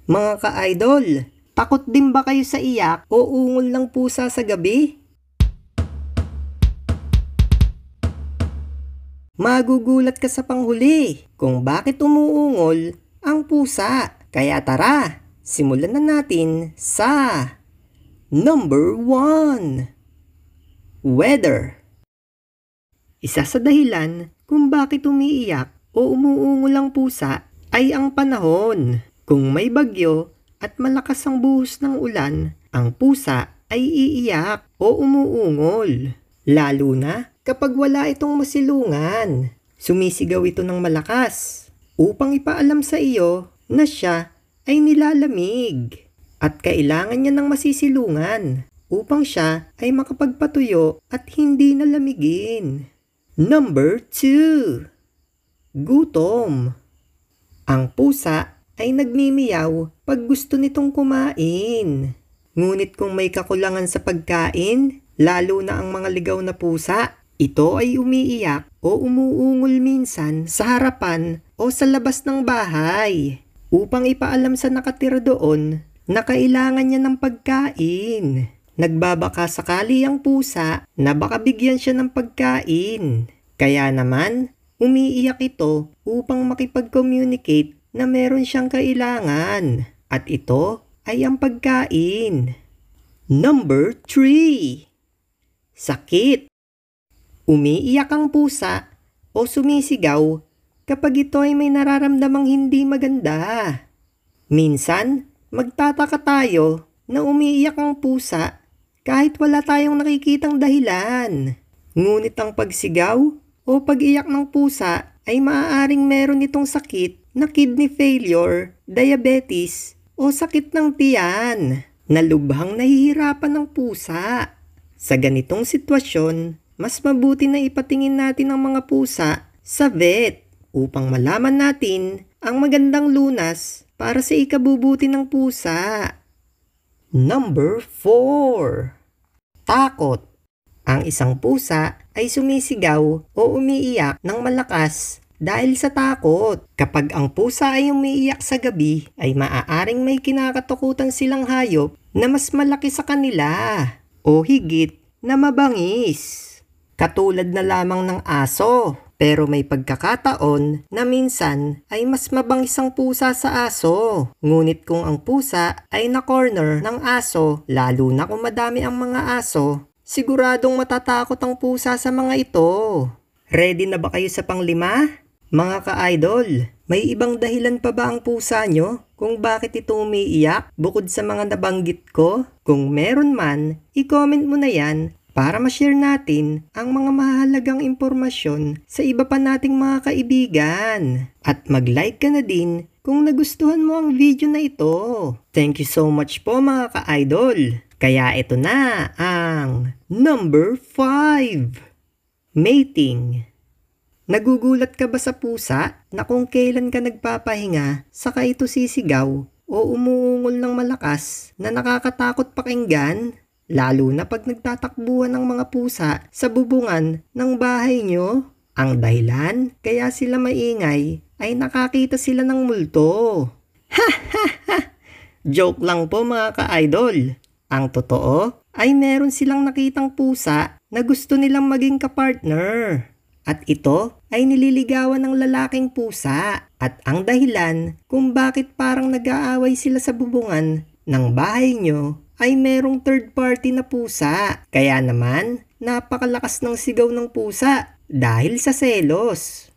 Mga ka-idol, takot din ba kayo sa iyak o ungol ng pusa sa gabi? Magugulat ka sa panghuli kung bakit umuungol ang pusa. Kaya tara, simulan na natin sa number 1. Weather. Isa sa dahilan kung bakit umiiyak o umuungol ang pusa ay ang panahon. Kung may bagyo at malakas ang buhos ng ulan, ang pusa ay iiyak o umuungol. Lalo na kapag wala itong masilungan. Sumisigaw ito ng malakas upang ipaalam sa iyo na siya ay nilalamig. At kailangan niya ng masisilungan upang siya ay makapagpatuyo at hindi nalamigin. Number 2. Gutom. Ang pusa ay nagmimiyaw pag gusto nitong kumain. Ngunit kung may kakulangan sa pagkain, lalo na ang mga ligaw na pusa, ito ay umiiyak o umuungol minsan sa harapan o sa labas ng bahay upang ipaalam sa nakatira doon na kailangan niya ng pagkain. Nagbabaka sakali ang pusa na baka bigyan siya ng pagkain. Kaya naman, umiiyak ito upang makipag-communicate na meron siyang kailangan. At ito ay ang pagkain. Number 3. Sakit. Umiiyak ang pusa o sumisigaw kapag ito ay may nararamdamang hindi maganda. Minsan, magtataka tayo na umiiyak ang pusa kahit wala tayong nakikitang dahilan. Ngunit ang pagsigaw o pag-iyak ng pusa ay maaaring meron itong sakit na kidney failure, diabetes o sakit ng tiyan na lubhang nahihirapan ng pusa. Sa ganitong sitwasyon, mas mabuti na ipatingin natin ang mga pusa sa vet upang malaman natin ang magandang lunas para sa ikabubuti ng pusa. Number 4. Takot. Ang isang pusa ay sumisigaw o umiiyak ng malakas dahil sa takot. Kapag ang pusa ay umiiyak sa gabi, ay maaaring may kinakatakutan silang hayop na mas malaki sa kanila o higit na mabangis. Katulad na lamang ng aso. Pero may pagkakataon na minsan ay mas mabangis ang pusa sa aso. Ngunit kung ang pusa ay na-corner ng aso, lalo na kung madami ang mga aso, siguradong matatakot ang pusa sa mga ito. Ready na ba kayo sa pang-5? Mga ka-idol, may ibang dahilan pa ba ang pusa nyo kung bakit ito umiiyak bukod sa mga nabanggit ko? Kung meron man, i-comment mo na yan para ma-share natin ang mga mahalagang impormasyon sa iba pa nating mga kaibigan. At mag-like ka na din kung nagustuhan mo ang video na ito. Thank you so much po mga ka-idol. Kaya ito na ang number 5. Mating. Nagugulat ka ba sa pusa na kung kailan ka nagpapahinga saka ito sisigaw o umuungol ng malakas na nakakatakot pakinggan? Lalo na pag nagtatakbuhan ng mga pusa sa bubungan ng bahay nyo. Ang dahilan kaya sila maingay ay nakakita sila ng multo. Ha ha ha! Joke lang po mga ka-idol. Ang totoo ay meron silang nakitang pusa na gusto nilang maging kapartner. At ito ay nililigawan ng lalaking pusa. At ang dahilan kung bakit parang nag-aaway sila sa bubungan ng bahay nyo ay merong third party na pusa. Kaya naman, napakalakas ng sigaw ng pusa dahil sa selos.